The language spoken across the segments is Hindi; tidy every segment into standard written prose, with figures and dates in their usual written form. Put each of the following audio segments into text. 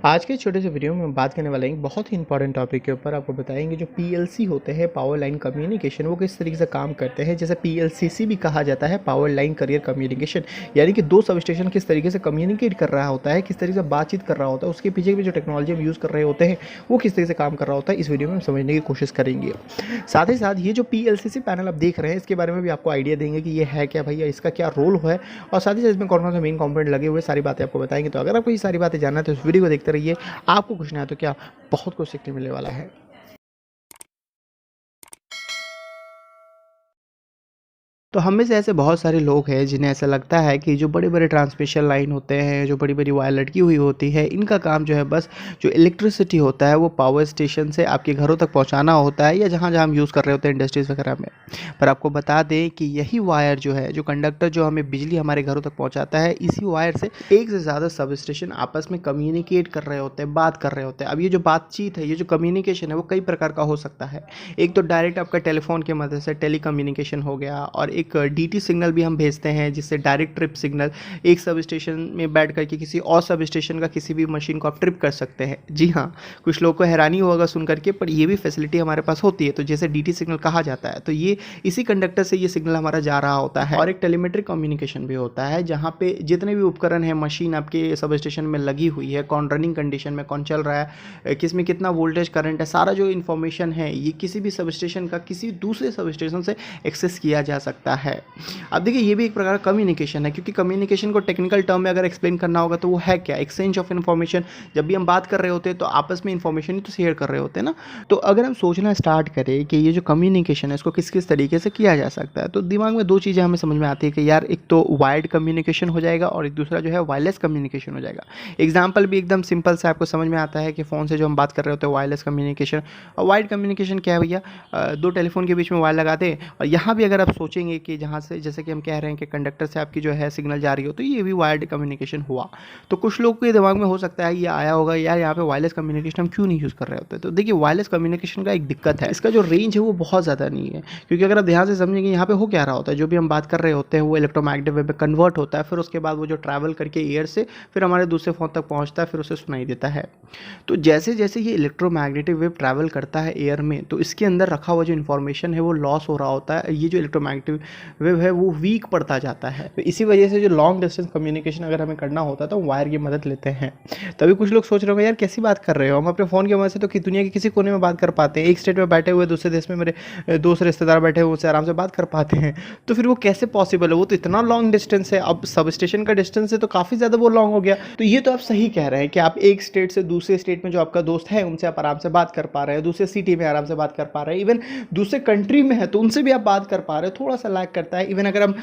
आज के छोटे से वीडियो में हम बात करने वाले हैं एक बहुत ही इंपॉर्टेंट टॉपिक के ऊपर। आपको बताएंगे जो पीएलसी होते हैं, पावर लाइन कम्युनिकेशन, वो किस तरीके से काम करते हैं। जैसे पीएलसीसी भी कहा जाता है, पावर लाइन कैरियर कम्युनिकेशन, यानी कि दो सब स्टेशन किस तरीके से कम्युनिकेट कर रहा होता है, किस तरीके से बातचीत कर रहा होता है, उसके पीछे भी जो टेक्नोलॉजी हम यूज़ कर रहे होते हैं वो किस तरीके से काम कर रहा होता है, इस वीडियो में हम समझने की कोशिश करेंगे। साथ ही साथ ये जो पीएलसीसी पैनल आप देख रहे हैं, इसके बारे में भी आपको आइडिया देंगे कि ये है क्या भैया, इसका क्या रोल है, और साथ ही साथ इसमें कौन कौन से मेन कंपोनेंट लगे हुए, सारी बातें आपको बताएंगे। तो अगर आपको ये सारी बातें जानना है तो इस वीडियो को देखते रहिए। आपको कुछ ना तो क्या, बहुत कुछ सीखने मिलने वाला है। तो हम में से ऐसे बहुत सारे लोग हैं जिन्हें ऐसा लगता है कि जो बड़े बड़े ट्रांसमिशन लाइन होते हैं, जो बड़ी बड़ी वायर लटकी हुई होती है, इनका काम जो है बस जो इलेक्ट्रिसिटी होता है वो पावर स्टेशन से आपके घरों तक पहुंचाना होता है, या जहां जहां हम यूज़ कर रहे होते हैं इंडस्ट्रीज़ वगैरह में। पर आपको बता दें कि यही वायर जो है, जो कंडक्टर जो हमें बिजली हमारे घरों तक पहुँचाता है, इसी वायर से एक से ज़्यादा सब स्टेशन आपस में कम्युनिकेट कर रहे होते हैं, बात कर रहे होते हैं। अब ये जो बातचीत है, ये जो कम्युनिकेशन है, वो कई प्रकार का हो सकता है। एक तो डायरेक्ट आपका टेलीफोन के मदद से टेली कम्युनिकेशन हो गया, और एक डीटी सिग्नल भी हम भेजते हैं, जिससे डायरेक्ट ट्रिप सिग्नल एक सब स्टेशन में बैठ करके किसी और सब स्टेशन का किसी भी मशीन को आप ट्रिप कर सकते हैं। जी हाँ, कुछ लोगों को हैरानी होगा सुन करके, पर ये भी फैसिलिटी हमारे पास होती है। तो जैसे डीटी सिग्नल कहा जाता है, तो ये इसी कंडक्टर से ये सिग्नल हमारा जा रहा होता है। और एक टेलीमेट्रिक कम्युनिकेशन भी होता है, जहाँ पे जितने भी उपकरण है, मशीन आपके सब स्टेशन में लगी हुई है, कौन रनिंग कंडीशन में, कौन चल रहा है, किस में कितना वोल्टेज करंट है, सारा जो इन्फॉर्मेशन है ये किसी भी सब स्टेशन का किसी दूसरे सब स्टेशन से एक्सेस किया जा सकता है। अब देखिए, ये भी एक प्रकार का कम्युनिकेशन है, क्योंकि कम्युनिकेशन को टेक्निकल टर्म में अगर एक्सप्लेन करना होगा तो वो है क्या, एक्सचेंज ऑफ इन्फॉर्मेशन। जब भी हम बात कर रहे होते हैं तो आपस में इन्फॉर्मेशन ही तो शेयर कर रहे होते हैं ना। तो अगर हम सोचना स्टार्ट करें कि ये जो कम्युनिकेशन है इसको किस किस तरीके से किया जा सकता है, तो दिमाग में दो चीज़ें हमें समझ में आती है कि यार, एक तो वायर्ड कम्युनिकेशन हो जाएगा और एक दूसरा जो है वायरलेस कम्युनिकेशन हो जाएगा। एग्जाम्पल भी एकदम सिंपल से आपको समझ में आता है कि फ़ोन से जो हम बात कर रहे होते हैं वायरलेस कम्युनिकेशन। और वायर्ड कम्युनिकेशन क्या है भैया, दो टेलीफोन के बीच में वायर लगा दें, और यहाँ भी अगर आप सोचेंगे कि जहाँ से, जैसे कि हम कह रहे हैं कि कंडक्टर से आपकी जो है सिग्नल जा रही हो, तो ये भी वायर्ड कम्युनिकेशन हुआ। तो कुछ लोग के दिमाग में हो सकता है ये आया होगा, यार यहाँ पे वायरलेस कम्युनिकेशन हम क्यों नहीं यूज़ कर रहे होते। तो देखिए, वायरलेस कम्युनिकेशन का एक दिक्कत है, इसका जो रेंज है वो बहुत ज़्यादा नहीं है। क्योंकि अगर आप ध्यान से समझेंगे, यहाँ पे हो क्या रहा होता है, जो भी हम बात कर रहे होते हैं वो इलेक्ट्रोमैग्नेटिक वेव में कन्वर्ट होता है, फिर उसके बाद वो जो ट्रैवल करके एयर से फिर हमारे दूसरे फ़ोन तक पहुँचता है, फिर उसे सुनाई देता है। तो जैसे जैसे ये इलेक्ट्रोमैग्नेटिक वेव ट्रैवल करता है एयर में, तो इसके अंदर रखा हुआ जो इन्फॉर्मेशन है वो लॉस हो रहा होता है। ये जो इलेक्ट्रोमैग्नेटिक वेव है वो वीक पड़ता जाता है। तो इसी वजह से जो लॉन्ग डिस्टेंस कम्युनिकेशन अगर हमें करना होता है तो वायर की मदद लेते हैं। तभी कुछ लोग सोच रहे होंगे, यार कैसी बात कर रहे हो, हम अपने फ़ोन की मदद से तो दुनिया के किसी कोने में बात कर पाते हैं। एक स्टेट में बैठे हुए दूसरे देश में मेरे दोस्त रिश्तेदार बैठे हुए, उनसे आराम से बात कर पाते हैं। तो फिर वो कैसे पॉसिबल है, वो तो इतना लॉन्ग डिस्टेंस है। अब सब स्टेशन का डिस्टेंस है तो काफ़ी ज़्यादा वो लॉन्ग हो गया। तो ये तो आप सही कह रहे हैं कि आप एक स्टेट से दूसरे स्टेट में जो आपका दोस्त है उनसे आप आराम से बात कर पा रहे हैं, दूसरे सिटी में आराम से बात कर पा रहे हैं, इवन दूसरे कंट्री में है तो उनसे भी आप बात कर पा रहे हैं। थोड़ा सा लैग करता है। इवन अगर हम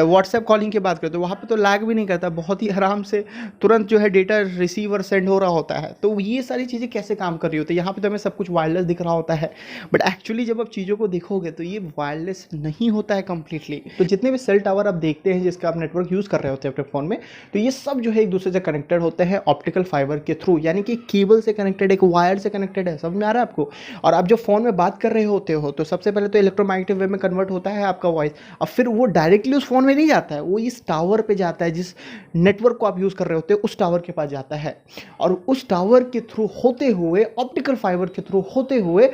व्हाट्सएप कॉलिंग की बात करते हैं, वहाँ पे तो लैग भी नहीं करता, बहुत ही आराम से तुरंत जो है डेटा रिसीव और सेंड हो रहा होता है। तो ये सारी चीज़ें कैसे काम कर रही होती है, यहाँ पे तो हमें सब कुछ वायरलेस दिख रहा होता है, बट एक्चुअली जब आप चीज़ों को देखोगे तो ये वायरलेस नहीं होता है कंप्लीटली। तो जितने भी सेल टावर आप देखते हैं जिसका आप नेटवर्क यूज़ कर रहे होते हैं अपने फ़ोन में, तो ये सब जो है एक दूसरे से कनेक्टेड होते हैं ऑप्टिकल फाइबर के थ्रू, यानी कि केबल से कनेक्टेड, एक वायर से कनेक्टेड है। समझ में आ रहा है आपको। और आप जब फ़ोन में बात कर रहे होते हो तो सबसे पहले तो इलेक्ट्रोमैग्नेटिक वेव में कन्वर्ट होता है आपका वॉइस, और फिर वो डायरेक्टली उस फोन में नहीं जाता है, वो इस टावर पे जाता है, जिस नेटवर्क को आप यूज़ कर रहे होते हैं उस टावर के पास जाता है। और उस टावर के थ्रू होते हुए, ऑप्टिकल फाइबर के थ्रू होते हुए,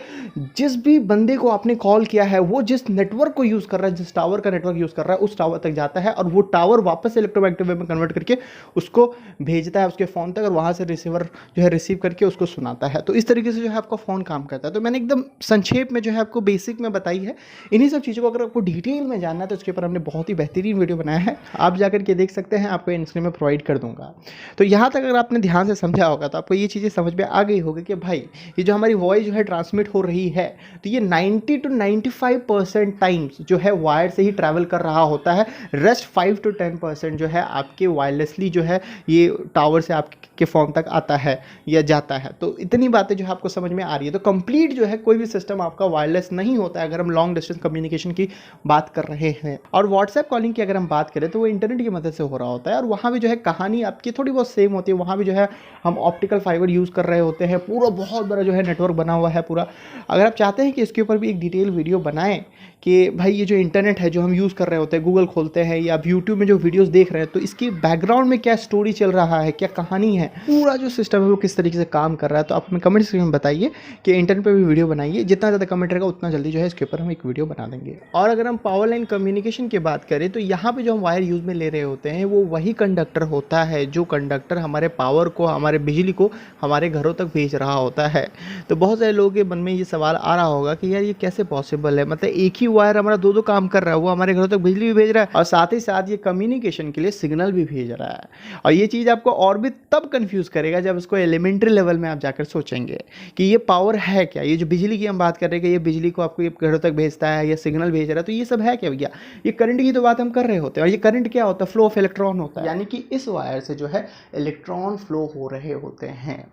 जिस भी बंदे को आपने कॉल किया है वो जिस नेटवर्क को यूज़ कर रहा है, जिस टावर का नेटवर्क यूज़ कर रहा है, उस टावर तक जाता है, और वो टावर वापस इलेक्ट्रोमैग्नेटिक वेव में कन्वर्ट करके उसको भेजता है उसके फ़ोन तक, और वहाँ से रिसीवर जो है रिसीव करके उसको सुनाता है। तो इस तरीके से जो है आपका फ़ोन काम करता है। तो मैंने एकदम संक्षेप में जो है आपको बेसिक में बताई है। इन्हीं सब चीज़ों को अगर आपको डिटेल में जानना है तो उसके ऊपर हमने बहुत ही बेहतरीन वीडियो बनाया है, आप जाकर के देख सकते हैं, आपको स्क्रीन में प्रोवाइड कर दूंगा। तो यहाँ तक अगर आपने ध्यान से समझा होगा तो आपको ये चीज़ें समझ में आ गई होगी कि भाई, ये जो हमारी वॉइस जो है ट्रांसमिट हो रही है, तो ये 90 to 95% टाइम्स जो है वायर से ही ट्रैवल कर रहा होता है। रेस्ट 5 to 10% जो है आपके वायरलेसली जो है ये टावर से आपके फ़ोन तक आता है या जाता है। तो इतनी बातें जो है आपको समझ में आ रही है। तो कंप्लीट जो है कोई भी सिस्टम आपका वायरलेस नहीं होता है अगर हम लॉन्ग डिस्टेंस कम्युनिकेशन की बात कर रहे हैं। और व्हाट्सएप कॉलिंग की अगर हम बात करें तो वो इंटरनेट की मदद से हो रहा होता है, और वहाँ भी जो है कहानी आपकी थोड़ी बहुत सेम होती है। वहाँ भी जो है हम ऑप्टिकल फाइबर यूज़ कर रहे होते हैं, पूरा बहुत बड़ा जो है नेटवर्क बना हुआ है पूरा। अगर आप चाहते हैं कि इसके ऊपर भी एक डिटेल वीडियो बनाएं कि भाई ये जो इंटरनेट है जो हम यूज़ कर रहे होते हैं, गूगल खोलते हैं या यूट्यूब में जो वीडियोस देख रहे हैं, तो इसकी बैकग्राउंड में क्या स्टोरी चल रहा है, क्या कहानी है, पूरा जो सिस्टम है वो किस तरीके से काम कर रहा है, तो आप हमें कमेंट सेक्शन में बताइए कि इंटरनेट पे भी वीडियो बनाइए। जितना ज़्यादा कमेंट रहेगा उतना जल्दी जो है इसके ऊपर हम एक वीडियो बना देंगे। और अगर हम पावर लाइन कम्युनिकेशन की बात करें तो यहाँ पे जो हम वायर यूज़ में ले रहे होते हैं वो वही कंडक्टर होता है जो कंडक्टर हमारे पावर को, हमारे बिजली को हमारे घरों तक भेज रहा होता है। तो बहुत सारे लोगों के मन में ये सवाल आ रहा होगा कि यार ये कैसे पॉसिबल है, मतलब एक ही वायर हमारा दो काम कर रहा है, वो हमारे घरों तक बिजली भी भेज रहा है और साथ ही साथ ये कम्युनिकेशन के लिए सिग्नल भी भेज रहा है। और ये चीज़ आपको और भी तब कंफ्यूज करेगा जब इसको एलिमेंट्री लेवल में आप जाकर सोचेंगे कि ये पावर है क्या, ये जो बिजली की हम बात कर रहे हैं कि ये बिजली को आपको ये घरों तक भेजता है या सिग्नल भेज रहा है, तो ये सब है क्या भैया? ये करंट की तो बात हम कर रहे होते हैं। और ये करंट क्या होता है? फ्लो ऑफ इलेक्ट्रॉन होता है, यानी कि इस वायर से जो है इलेक्ट्रॉन फ्लो हो रहे होते हैं।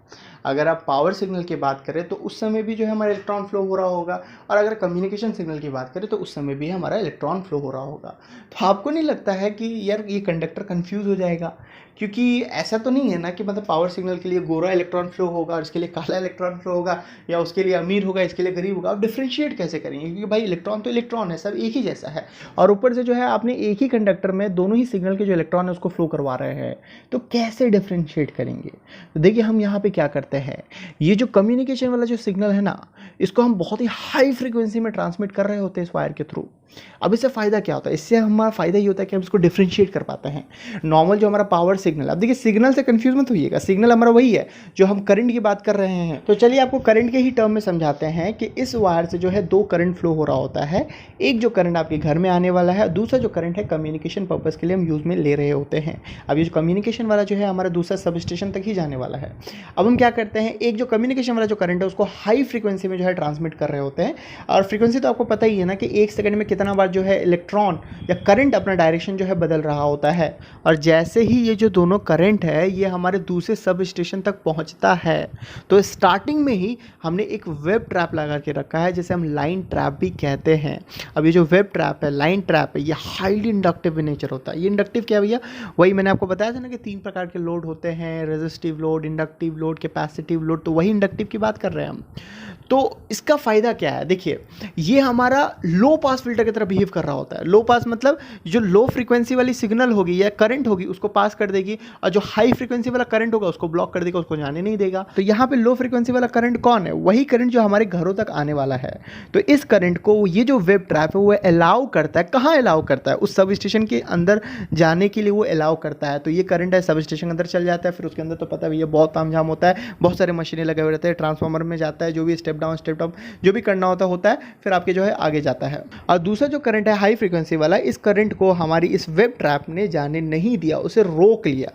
अगर आप पावर सिग्नल की बात करें तो उस समय भी जो है हमारा इलेक्ट्रॉन फ्लो हो रहा होगा, और अगर कम्युनिकेशन सिग्नल की बात करें तो उस समय भी हमारा इलेक्ट्रॉन फ्लो हो रहा होगा। तो आपको नहीं लगता है कि यार ये कंडक्टर कंफ्यूज हो जाएगा? क्योंकि ऐसा तो नहीं है ना कि मतलब पावर सिग्नल के लिए गोरा इलेक्ट्रॉन फ्लो होगा और इसके लिए काला इलेक्ट्रॉन फ्लो होगा, या उसके लिए अमीर होगा इसके लिए गरीब होगा। आप डिफ्रेंशिएट कैसे करेंगे? क्योंकि भाई इलेक्ट्रॉन तो इलेक्ट्रॉन है, सब एक ही जैसा है। और ऊपर से जो है आपने एक ही कंडक्टर में दोनों ही सिग्नल के जो इलेक्ट्रॉन है उसको फ्लो करवा रहे हैं, तो कैसे डिफ्रेंशिएट करेंगे? तो देखिए हम यहाँ पे क्या करते हैं, ये जो कम्युनिकेशन वाला जो सिग्नल है ना, इसको हम बहुत ही हाई फ्रीक्वेंसी में ट्रांसमिट कर रहे होते हैं इस वायर के थ्रू। अब इससे फ़ायदा क्या होता है? इससे हमारा फ़ायदा ये होता है कि हम इसको डिफ्रेंशिएट कर पाते हैं। नॉर्मल जो हमारा पावर सिग्नल, अब देखिए सिग्नल से कंफ्यूज मत होइएगा, सिग्नल हमारा वही है जो हम करंट की बात कर रहे हैं। तो चलिए आपको करंट के ही टर्म में समझाते हैं कि इस वायर से जो है दो करंट फ्लो हो रहा होता है। एक जो करंट आपके घर में आने वाला है, दूसरा जो करंट है कम्युनिकेशन पर्पज़ के लिए हम यूज़ में ले रहे होते हैं। अब ये जो कम्युनिकेशन वाला जो है हमारा दूसरा सब स्टेशन तक ही जाने वाला है। अब हम क्या करते हैं, एक जो कम्युनिकेशन वाला जो करंट है उसको हाई फ्रीक्वेंसी में जो है ट्रांसमिट कर रहे होते हैं। और फ्रीक्वेंसी तो आपको पता ही है ना कि एक सेकंड में कितना बार जो है इलेक्ट्रॉन या करंट अपना डायरेक्शन जो है बदल रहा होता है। और जैसे ही ये जो दोनों करंट है ये हमारे दूसरे सब स्टेशन तक पहुंचता है, तो स्टार्टिंग में ही हमने एक वेब ट्रैप लगा के रखा है जिसे हम लाइन ट्रैप भी कहते हैं। अब ये जो वेब ट्रैप है, लाइन ट्रैप है, ये हाईली इंडक्टिव इन नेचर होता है। ये इंडक्टिव क्या भैया? वही मैंने आपको बताया था ना कि 3 प्रकार के लोड होते हैं, resistive load, inductive load, capacitive load. तो वही इंडक्टिव की बात कर रहे हैं हम। तो इसका फ़ायदा क्या है? देखिए ये हमारा लो पास फिल्टर की तरह बिहेव कर रहा होता है। लो पास मतलब जो लो फ्रीक्वेंसी वाली सिग्नल होगी या करंट होगी उसको पास कर देगी, और जो हाई फ्रीक्वेंसी वाला करंट होगा उसको ब्लॉक कर देगा, उसको जाने नहीं देगा। तो यहाँ पे लो फ्रीक्वेंसी वाला करंट कौन है? वही करंट जो हमारे घरों तक आने वाला है। तो इस करंट को ये जो वेब ट्रैप है वो अलाउ करता है। कहाँ अलाउ करता है? उस सब स्टेशन के अंदर जाने के लिए वो अलाउ करता है। तो ये करंट है सब स्टेशन के अंदर चल जाता है, फिर उसके अंदर तो पता भी है बहुत तामझाम होता है, बहुत सारे मशीनें लगे हुए रहते हैं, ट्रांसफार्मर में जाता है, जो भी स्टेप डाउन स्टेप अप जो भी करना होता है, फिर आपके जो है आगे जाता है। और दूसरा जो करंट है हाई फ्रीक्वेंसी वाला, इस करंट को हमारी इस वेब ट्रैप ने जाने नहीं दिया, उसे रोक लिया।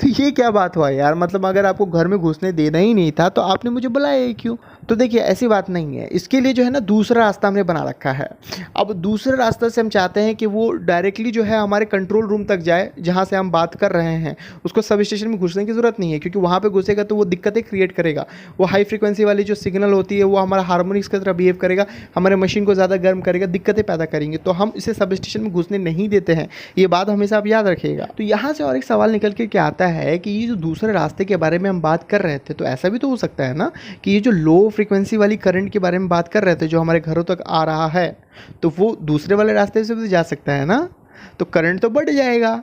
तो ये क्या बात हुआ यार? मतलब अगर आपको घर में घुसने देना ही नहीं था तो आपने मुझे बुलाया ही क्यों? तो देखिए ऐसी बात नहीं है, इसके लिए जो है ना दूसरा रास्ता हमने बना रखा है। अब दूसरे रास्ते से हम चाहते हैं कि वो डायरेक्टली जो है हमारे कंट्रोल रूम तक जाए जहाँ से हम बात कर रहे हैं। उसको सब स्टेशन में घुसने की ज़रूरत नहीं है, क्योंकि वहाँ पे घुसेगा तो वो दिक्कतें क्रिएट करेगा। वो हाई फ्रीक्वेंसी वाली जो सिग्नल होती है वो हमारा हार्मोनिक्स की तरह बिहेव करेगा, हमारे मशीन को ज़्यादा गर्म करेगा, दिक्कतें पैदा करेंगे। तो हम इसे सब स्टेशन में घुसने नहीं देते हैं, ये बात हमेशा आप याद रखिएगा। तो यहाँ से और एक सवाल निकल के क्या आता है कि ये जो दूसरे रास्ते के बारे में हम बात कर रहे थे, तो ऐसा भी तो हो सकता है ना कि ये जो लो फ्रीक्वेंसी वाली करंट के बारे में बात कर रहे थे जो हमारे घरों तक आ रहा है, तो वो दूसरे वाले रास्ते से भी जा सकता है ना, तो करंट तो बढ़ जाएगा।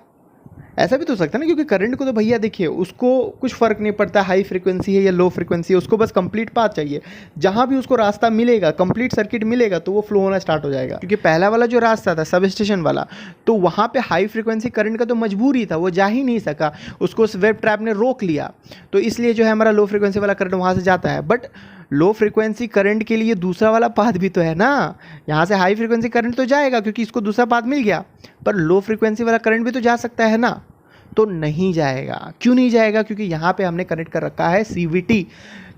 ऐसा भी तो हो सकता है ना, क्योंकि करंट को तो भैया देखिए उसको कुछ फ़र्क नहीं पड़ता हाई फ्रीक्वेंसी है या लो फ्रीक्वेंसी है, उसको बस कंप्लीट पाथ चाहिए। जहाँ भी उसको रास्ता मिलेगा, कंप्लीट सर्किट मिलेगा, तो वो फ्लो होना स्टार्ट हो जाएगा। क्योंकि पहला वाला जो रास्ता था सब स्टेशन वाला, तो वहाँ पे हाई फ्रीक्वेंसी करंट का तो मजबूरी था, वो जा ही नहीं सका, उसको उस वेब ट्रैप ने रोक लिया। तो इसलिए जो है हमारा लो फ्रीक्वेंसी वाला करंट वहाँ से जाता है। बट लो फ्रीक्वेंसी करंट के लिए दूसरा वाला पाथ भी तो है ना, यहाँ से हाई फ्रीक्वेंसी करंट तो जाएगा क्योंकि इसको दूसरा पाथ मिल गया, पर लो फ्रीक्वेंसी वाला करंट भी तो जा सकता है ना, तो नहीं जाएगा। क्यों नहीं जाएगा? क्योंकि यहाँ पे हमने कनेक्ट कर रखा है CVT।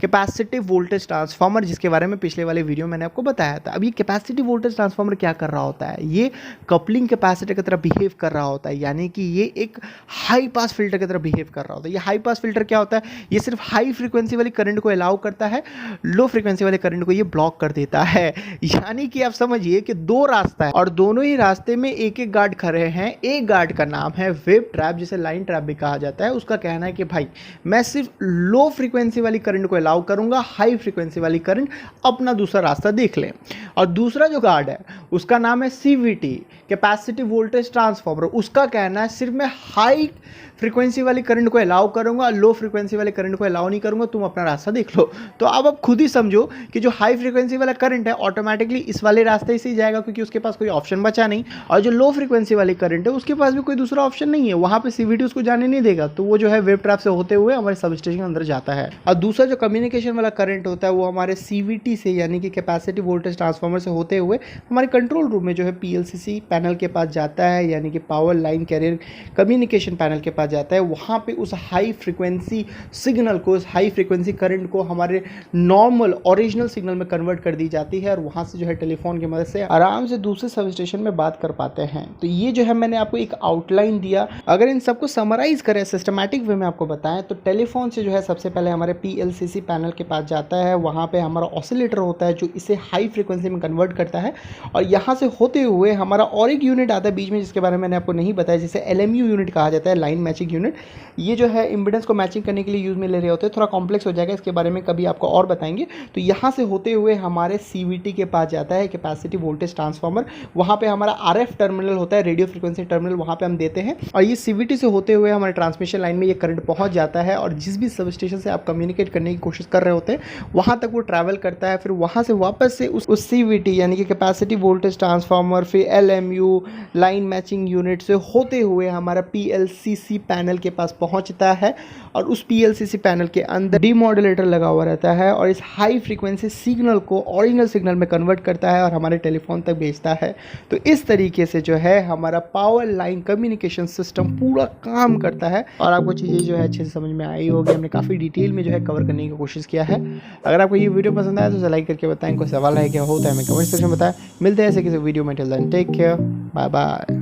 कैपेसिटिव वोल्टेज ट्रांसफार्मर, जिसके बारे में पिछले वाले वीडियो मैंने आपको बताया था। अब ये कैपेसिटिव वोल्टेज ट्रांसफार्मर क्या कर रहा होता है, ये कपलिंग कैपेसिटर की तरह बिहेव कर रहा होता है, यानी कि ये एक हाई पास फिल्टर की तरह बिहेव कर रहा होता है। ये हाई पास फिल्टर क्या होता है, ये सिर्फ हाई फ्रीक्वेंसी वाली करंट को अलाउ करता है, लो फ्रीक्वेंसी वाले करंट को ये ब्लॉक कर देता है। यानी कि आप समझिए कि दो रास्ता है और दोनों ही रास्ते में एक एक गार्ड खड़े हैं। एक गार्ड का नाम है वेव ट्रैप, जिसे लाइन ट्रैप भी कहा जाता है। उसका कहना है कि भाई मैं सिर्फ लो फ्रीक्वेंसी वाली करंट को अलाउ करूंगा, हाई फ्रीक्वेंसी वाली करंट अपना दूसरा रास्ता देख लें। और दूसरा जो गार्ड है उसका नाम है सीवीटी, कैपेसिटिव वोल्टेज ट्रांसफार्मर। उसका कहना है सिर्फ मैं हाई फ्रीक्वेंसी वाली करंट को अलाउ करूंगा, लो फ्रीक्वेंसी वाले करंट को अलाउ नहीं करूंगा, तुम अपना रास्ता देख लो। तो अब आप खुद ही समझो कि जो हाई फ्रीक्वेंसी वाला करंट है ऑटोमेटिकली इस वाले रास्ते से ही जाएगा, क्योंकि उसके पास कोई ऑप्शन बचा नहीं। और जो लो फ्रीक्वेंसी वाली करंट है उसके पास भी कोई दूसरा ऑप्शन नहीं है, वहां पे सीवीटी उसको जाने नहीं देगा। तो वो जो है वेव ट्रैप से होते हुए हमारे सबस्टेशन के अंदर जाता है। और दूसरा जो कम्युनिकेशन वाला करंट होता है वो हमारे सीवीटी से, यानी कि कैपेसिटिव वोल्टेज ट्रांसफार्मर से होते हुए हमारे कंट्रोल रूम में जो है पीएलसीसी पैनल के पास जाता है, यानी कि power line carrier communication panel के पास जाता है। वहाँ पे उस हाई फ्रीक्वेंसी सिग्नल को, उस हाई फ्रीक्वेंसी करंट को हमारे नॉर्मल ओरिजिनल सिग्नल में कन्वर्ट कर दी जाती है और वहाँ से जो है टेलीफोन की मदद से आराम से दूसरे सब स्टेशन में बात कर पाते हैं। तो ये जो है मैंने आपको एक आउटलाइन दिया। अगर इन सबको समराइज करें, सिस्टमैटिक वे में आपको बताएं, तो टेलीफोन से जो है सबसे पहले हमारे पीएलसीसी पैनल के पास जाता है। वहाँ पे हमारा ऑसिलेटर होता है जो इसे हाई फ्रीक्वेंसी में कन्वर्ट करता है। और यहाँ से होते हुए हमारा और एक यूनिट आता है बीच में, जिसके बारे में मैंने आपको नहीं बताया, जिसे एलएमयू यूनिट कहा जाता है, लाइन मैचिंग यूनिट। ये जो है इम्पीडेंस को मैचिंग करने के लिए यूज़ में ले रहे होते हैं। थोड़ा कॉम्प्लेक्स हो जाएगा, इसके बारे में कभी आपको और बताएंगे। तो यहाँ से होते हुए हमारे सीवीटी के पास जाता है, कैपेसिटिव वोल्टेज ट्रांसफार्मर। वहाँ पे हमारा आरएफ टर्मिनल होता है, रेडियो फ्रीक्वेंसी टर्मिनल, वहाँ पे हम देते हैं। और ये सीवीटी से होते हुए हमारे ट्रांसमिशन लाइन में ये करंट पहुँच जाता है और जिस भी सब स्टेशन से आप कम्युनिकेट करने की कोशिश कर रहे होते हैं वहाँ तक वो ट्रैवल करता है। फिर वहाँ से वापस से उस सीवीटी यानी कि कैपेसिटिव वोल्टेज ट्रांसफार्मर, फिर एलएमयू लाइन मैचिंग यूनिट से होते हुए हमारा पीएलसीसी पैनल के पास पहुंचता है। और उस पीएलसीसी पैनल के अंदर डीमॉड्यूलेटर लगा हुआ रहता है और इस हाई फ्रीक्वेंसी सिग्नल को ओरिजिनल सिग्नल में कन्वर्ट करता है और हमारे टेलीफोन तक भेजता है। तो इस तरीके से जो है हमारा पावर लाइन कम्युनिकेशन सिस्टम पूरा काम करता है। और आपको चीज़ें जो है अच्छे से समझ में आई होगी। हमने काफ़ी डिटेल में जो है कवर करने की कोशिश किया है। अगर आपको ये वीडियो पसंद आया तो उसे लाइक करके बताएं। कोई सवाल है क्या होता है हमें कमेंट सेक्शन में बताएं। मिलते हैं ऐसे किसी वीडियो में। Till then take care, bye bye.